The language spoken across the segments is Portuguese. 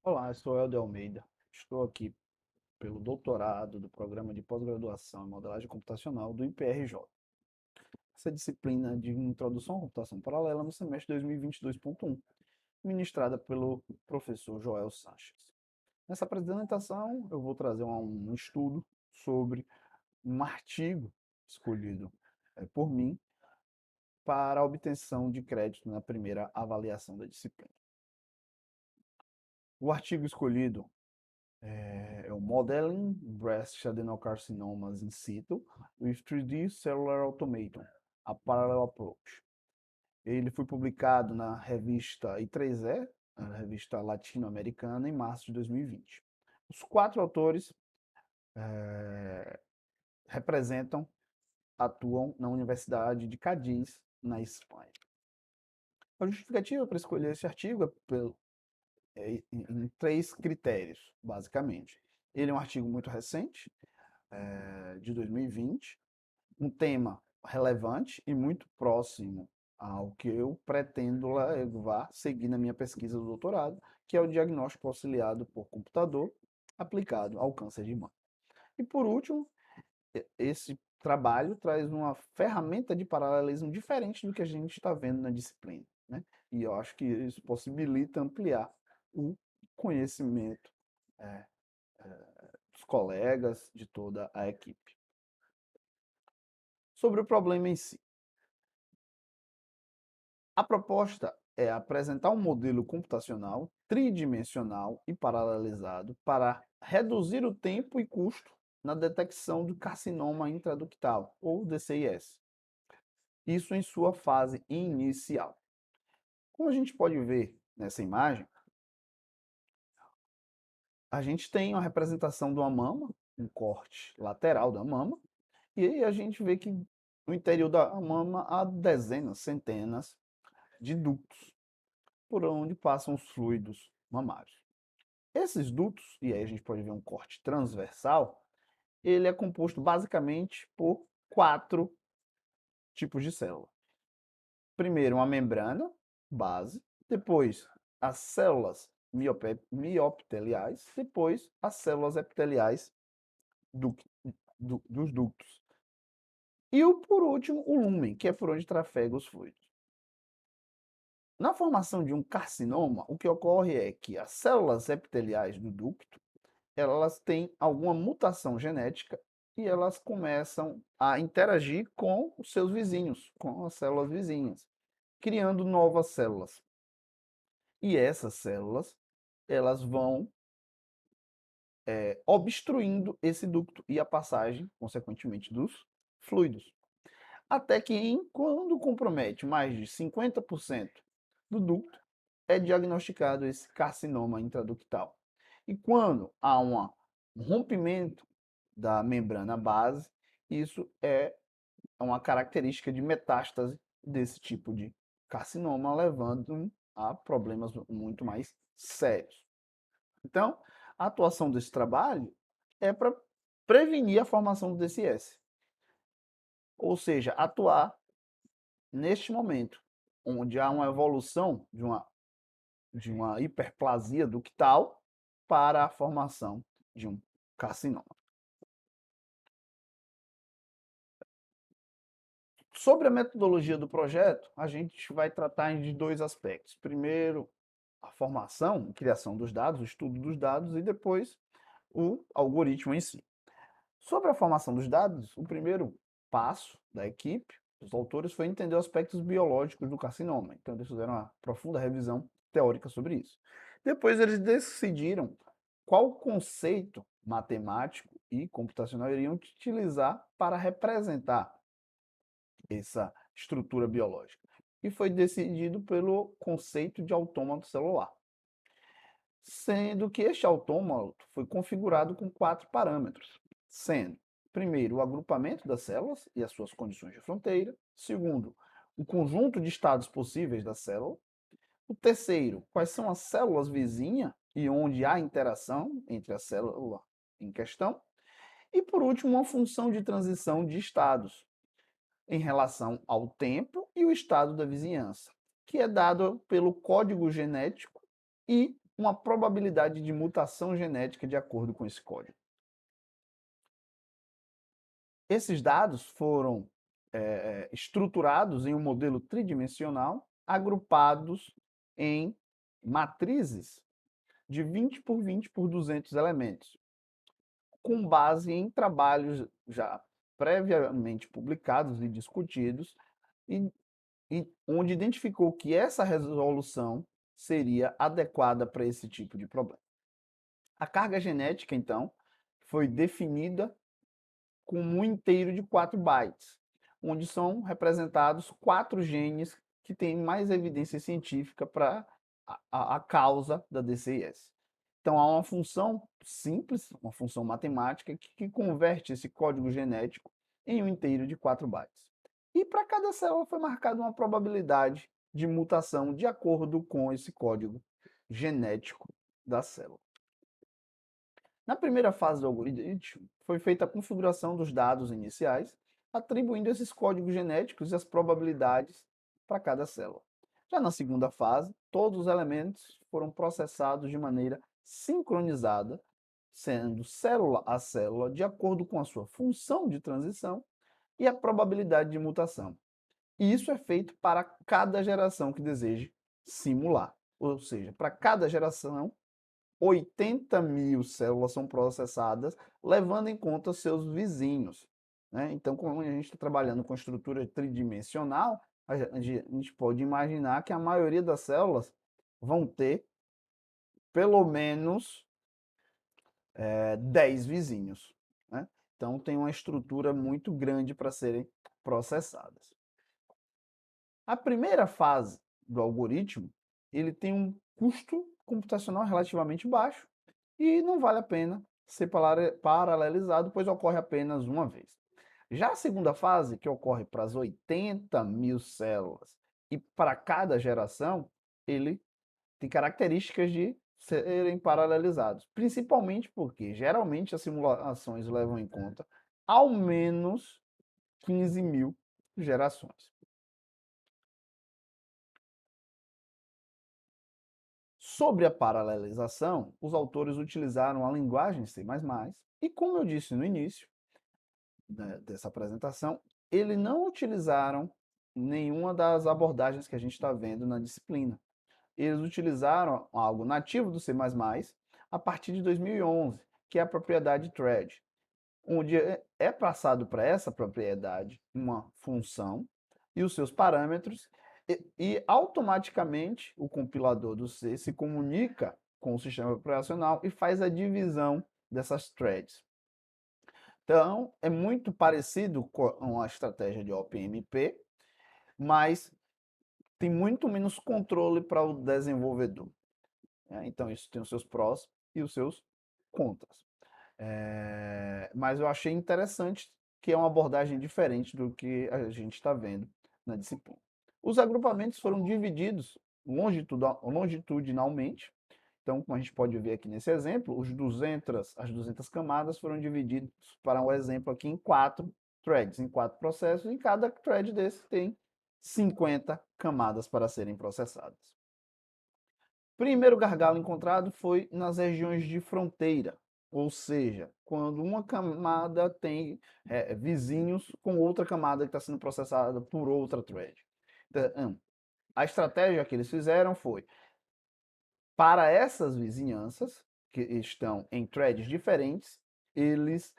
Olá, eu sou Helder Almeida. Estou aqui pelo doutorado do Programa de Pós-Graduação em Modelagem Computacional do IPRJ. Essa disciplina de Introdução à Computação Paralela no semestre 2022.1, ministrada pelo professor Joel Sanches. Nessa apresentação, eu vou trazer um estudo sobre um artigo escolhido por mim para a obtenção de crédito na primeira avaliação da disciplina. O artigo escolhido é o Modeling Breast Adenocarcinomas in situ with 3D Cellular Automation, a Parallel Approach. Ele foi publicado na revista I3E, a revista latino-americana, em março de 2020. Os quatro autores representam, atuam na Universidade de Cádiz, na Espanha. A justificativa para escolher esse artigo em três critérios, basicamente. Ele é um artigo muito recente, de 2020, um tema relevante e muito próximo ao que eu pretendo levar, seguir na minha pesquisa do doutorado, que é o diagnóstico auxiliado por computador aplicado ao câncer de mama. E por último, esse trabalho traz uma ferramenta de paralelismo diferente do que a gente está vendo na disciplina, né? E eu acho que isso possibilita ampliar o conhecimento é, dos colegas, de toda a equipe. Sobre o problema em si. A proposta é apresentar um modelo computacional tridimensional e paralelizado para reduzir o tempo e custo na detecção do carcinoma intraductal, ou DCIS. Isso em sua fase inicial. Como a gente pode ver nessa imagem, a gente tem uma representação de uma mama, um corte lateral da mama, e aí a gente vê que no interior da mama há dezenas, centenas de ductos por onde passam os fluidos mamários. Esses dutos, e aí a gente pode ver um corte transversal, ele é composto basicamente por quatro tipos de célula. Primeiro, uma membrana base, depois as células miopiteliais, depois as células epiteliais dos ductos. E por último, o lúmen, que é por onde trafega os fluidos. Na formação de um carcinoma, o que ocorre é que as células epiteliais do ducto, elas têm alguma mutação genética e elas começam a interagir com os seus vizinhos, com as células vizinhas, criando novas células. E essas células, elas vão obstruindo esse ducto e a passagem, consequentemente, dos fluidos. Até que, quando compromete mais de 50% do ducto, é diagnosticado esse carcinoma intraductal. E quando há um rompimento da membrana base, isso é uma característica de metástase desse tipo de carcinoma, levando a problemas muito mais sérios. Então, a atuação desse trabalho é para prevenir a formação do DCS, ou seja, atuar neste momento, onde há uma evolução de uma hiperplasia ductal para a formação de um carcinoma. Sobre a metodologia do projeto, a gente vai tratar de dois aspectos. Primeiro, a formação, a criação dos dados, o estudo dos dados, e depois o algoritmo em si. Sobre a formação dos dados, o primeiro passo da equipe, dos autores, foi entender os aspectos biológicos do carcinoma. Então, eles fizeram uma profunda revisão teórica sobre isso. Depois, eles decidiram qual conceito matemático e computacional iriam utilizar para representar essa estrutura biológica. E foi decidido pelo conceito de autômato celular, sendo que este autômato foi configurado com quatro parâmetros, sendo, primeiro, o agrupamento das células e as suas condições de fronteira. Segundo, o conjunto de estados possíveis da célula. O terceiro, quais são as células vizinhas e onde há interação entre a célula em questão. E, por último, uma função de transição de estados em relação ao tempo e o estado da vizinhança, que é dado pelo código genético e uma probabilidade de mutação genética de acordo com esse código. Esses dados foram estruturados em um modelo tridimensional, agrupados em matrizes de 20 por 20 por 200 elementos, com base em trabalhos já previamente publicados e discutidos, e onde identificou que essa resolução seria adequada para esse tipo de problema. A carga genética, então, foi definida com um inteiro de 4 bytes, onde são representados 4 genes que têm mais evidência científica para a causa da DCIS. Então, há uma função simples, uma função matemática, que converte esse código genético em um inteiro de 4 bytes. E para cada célula foi marcada uma probabilidade de mutação de acordo com esse código genético da célula. Na primeira fase do algoritmo, foi feita a configuração dos dados iniciais, atribuindo esses códigos genéticos e as probabilidades para cada célula. Já na segunda fase, todos os elementos foram processados de maneira sincronizada, sendo célula a célula de acordo com a sua função de transição e a probabilidade de mutação. E isso é feito para cada geração que deseje simular. Ou seja, para cada geração, 80.000 células são processadas, levando em conta seus vizinhos, né? Então, como a gente está trabalhando com estrutura tridimensional, a gente pode imaginar que a maioria das células vão ter pelo menos 10 vizinhos, né? Então, tem uma estrutura muito grande para serem processadas. A primeira fase do algoritmo, ele tem um custo computacional relativamente baixo e não vale a pena ser paralelizado, pois ocorre apenas uma vez. Já a segunda fase, que ocorre para as 80.000 células e para cada geração, ele tem características de serem paralelizados, principalmente porque geralmente as simulações levam em conta ao menos 15.000 gerações. Sobre a paralelização, os autores utilizaram a linguagem C++, e como eu disse no início dessa apresentação, eles não utilizaram nenhuma das abordagens que a gente está vendo na disciplina. Eles utilizaram algo nativo do C++ a partir de 2011, que é a propriedade thread, onde é passado para essa propriedade uma função e os seus parâmetros, e automaticamente o compilador do C se comunica com o sistema operacional e faz a divisão dessas threads. Então, é muito parecido com a estratégia de OpenMP, mas tem muito menos controle para o desenvolvedor. Então, isso tem os seus prós e os seus contras. Mas eu achei interessante que é uma abordagem diferente do que a gente está vendo na disciplina. Os agrupamentos foram divididos longitudinalmente. Então, como a gente pode ver aqui nesse exemplo, as 200 camadas foram divididas, para um exemplo aqui, em 4 threads, em 4 processos, e cada thread desse tem 50 camadas para serem processadas. Primeiro gargalo encontrado foi nas regiões de fronteira, ou seja, quando uma camada tem vizinhos com outra camada que está sendo processada por outra thread. Então, a estratégia que eles fizeram foi, para essas vizinhanças, que estão em threads diferentes, eles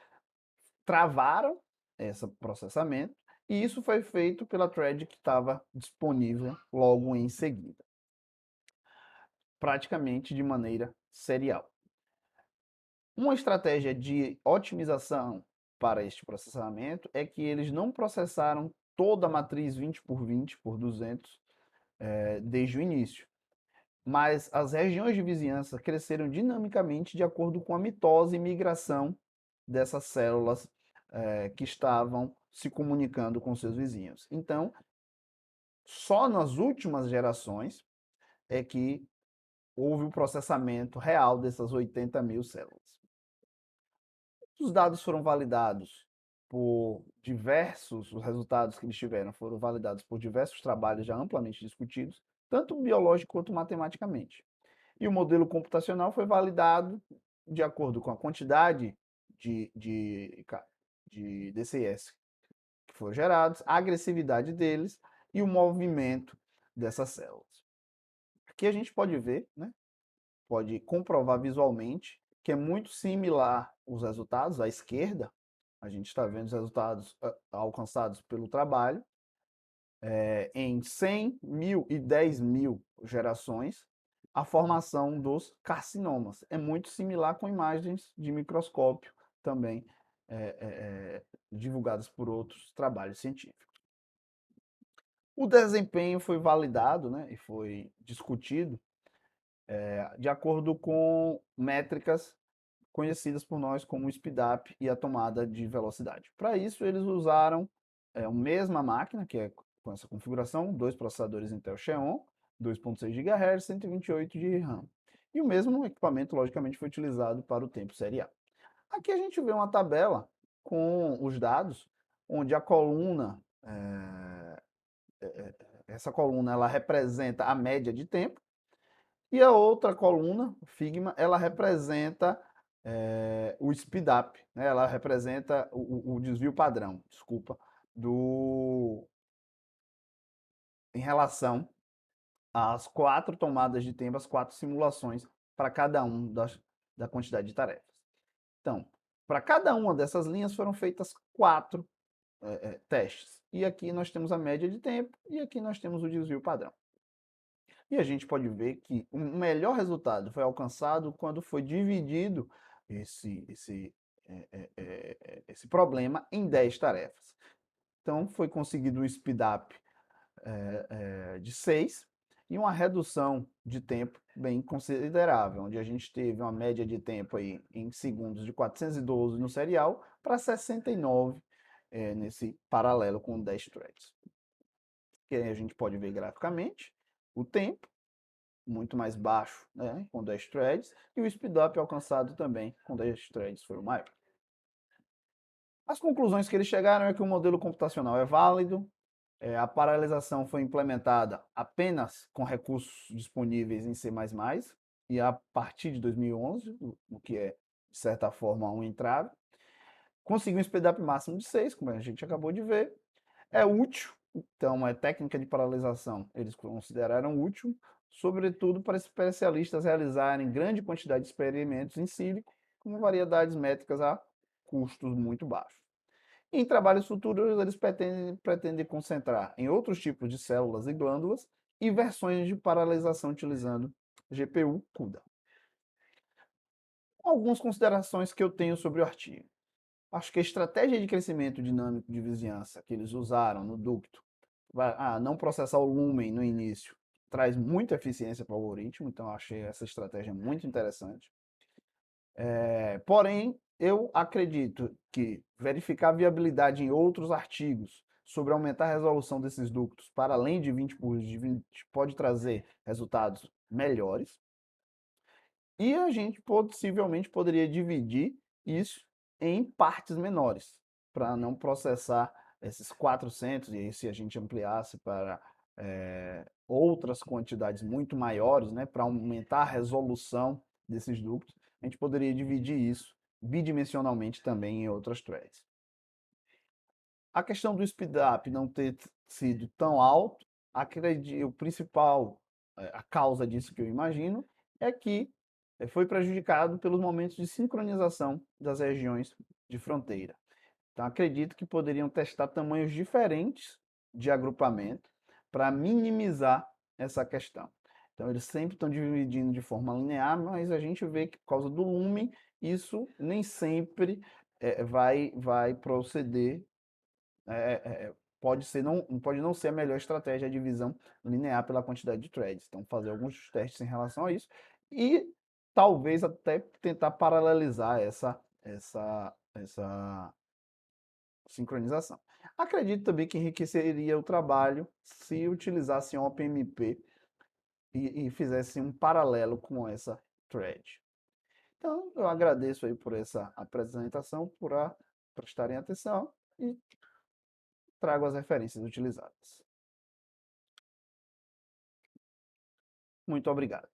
travaram esse processamento, e isso foi feito pela thread que estava disponível logo em seguida, praticamente de maneira serial. Uma estratégia de otimização para este processamento é que eles não processaram toda a matriz 20 por 20 por 200 desde o início, mas as regiões de vizinhança cresceram dinamicamente de acordo com a mitose e migração dessas células que estavam se comunicando com seus vizinhos. Então, só nas últimas gerações é que houve o processamento real dessas 80.000 células. Os dados foram validados por os resultados que eles tiveram foram validados por diversos trabalhos já amplamente discutidos, tanto biológico quanto matematicamente. E o modelo computacional foi validado de acordo com a quantidade de DCS que foram gerados, a agressividade deles e o movimento dessas células. Aqui a gente pode ver, né, pode comprovar visualmente que é muito similar os resultados à esquerda. A gente está vendo os resultados alcançados pelo trabalho em 100 mil e 10 mil gerações, a formação dos carcinomas. É muito similar com imagens de microscópio também divulgadas por outros trabalhos científicos. O desempenho foi validado, né, e foi discutido de acordo com métricas conhecidas por nós como o speedup e a tomada de velocidade. Para isso, eles usaram a mesma máquina, que é com essa configuração, dois processadores Intel Xeon, 2.6 GHz, 128 de RAM. E o mesmo equipamento, logicamente, foi utilizado para o tempo serial. Aqui a gente vê uma tabela com os dados, onde a coluna, essa coluna, ela representa a média de tempo, e a outra coluna, Figma, ela representa o speedup, né? Ela representa o desvio padrão, desculpa, em relação às 4 tomadas de tempo, as 4 simulações para cada um da quantidade de tarefas. Então, para cada uma dessas linhas foram feitas 4 testes. E aqui nós temos a média de tempo e aqui nós temos o desvio padrão. E a gente pode ver que o melhor resultado foi alcançado quando foi dividido esse problema em 10 tarefas. Então, foi conseguido um speedup de 6 e uma redução de tempo bem considerável, onde a gente teve uma média de tempo aí em segundos de 412 no serial para 69 nesse paralelo com 10 threads. Que aí a gente pode ver graficamente o tempo, muito mais baixo, né, com 10 threads, e o speedup alcançado também com 10 threads foi o maior. As conclusões que eles chegaram é que o modelo computacional é válido, a paralelização foi implementada apenas com recursos disponíveis em C++ e a partir de 2011, o que é, de certa forma, um entrave. Conseguiu um speedup máximo de 6, como a gente acabou de ver. É útil, então a técnica de paralelização eles consideraram útil, sobretudo para especialistas realizarem grande quantidade de experimentos em sílico, com variedades métricas a custos muito baixos. Em trabalhos futuros, eles pretendem concentrar em outros tipos de células e glândulas e versões de paralelização utilizando GPU CUDA. Algumas considerações que eu tenho sobre o artigo. Acho que a estratégia de crescimento dinâmico de vizinhança que eles usaram no ducto, não processar o lumen no início, traz muita eficiência para o algoritmo, então achei essa estratégia muito interessante. Porém, eu acredito que verificar a viabilidade em outros artigos sobre aumentar a resolução desses ductos para além de 20 por 20 pode trazer resultados melhores. E a gente possivelmente poderia dividir isso em partes menores, para não processar esses 400, e aí se a gente ampliasse para outras quantidades muito maiores, né, para aumentar a resolução desses ductos, a gente poderia dividir isso bidimensionalmente também em outras threads. A questão do speedup não ter sido tão alto, acredito, o principal, a causa disso que eu imagino, é que foi prejudicado pelos momentos de sincronização das regiões de fronteira. Então, acredito que poderiam testar tamanhos diferentes de agrupamento para minimizar essa questão. Então, eles sempre estão dividindo de forma linear, mas a gente vê que por causa do lumen, isso nem sempre vai proceder. Pode não ser a melhor estratégia a divisão linear pela quantidade de threads. Então, fazer alguns testes em relação a isso e talvez até tentar paralelizar essa sincronização. Acredito também que enriqueceria o trabalho se utilizasse um OpenMP e fizesse um paralelo com essa thread. Então, eu agradeço aí por essa apresentação, por prestarem atenção e trago as referências utilizadas. Muito obrigado.